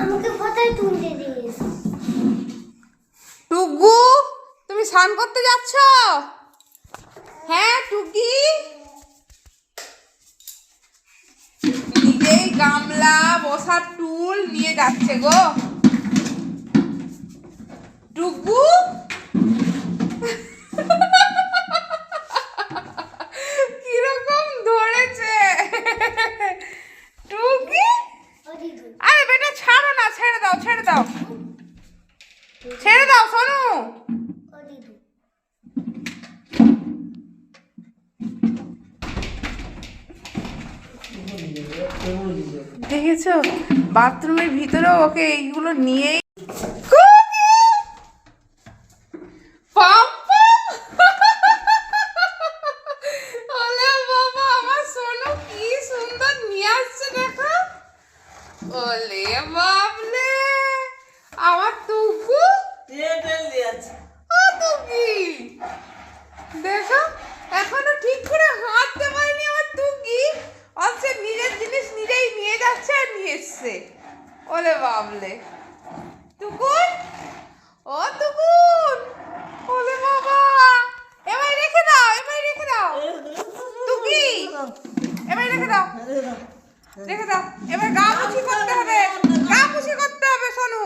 আমাকে কোথায় তুলতে দিস? টুকু, তুমি স্নান করতে যাচ্ছ? হ্যাঁ টুকি, নিজেই গামলা বসার টুল নিয়ে যাচ্ছে গো টুকু। কিরকম ধরেছে টুকি। আরে বেটা ছাড়ো না, ছেড়ে দাও ছেড়ে দাও ছেড়ে দাও সোনু। দেখেছো বাথরুমের ভিতরে ওকে এইগুলো নিয়েই আমার সোনু কি সুন্দর নিয়ে আসছে দেখো। ওলে বাবলে আমার টুকু ও টুকি দেখো এখনো ঠিক করে হাঁটতে পারেনি আমার টুকি, অথচ নিজের জিনিস নিজেই নিয়ে যাচ্ছে আর নিয়ে এসছে। ওলে বাবলে টুকুন, ও টুকুন, ওলে বাবা এবার রেখে দাও, এবার রেখে দাও টুকি, এবার রেখে দাও রেখে দাও। এবার গা মুছি করতে হবে, গা মুছি করতে হবে সোনু।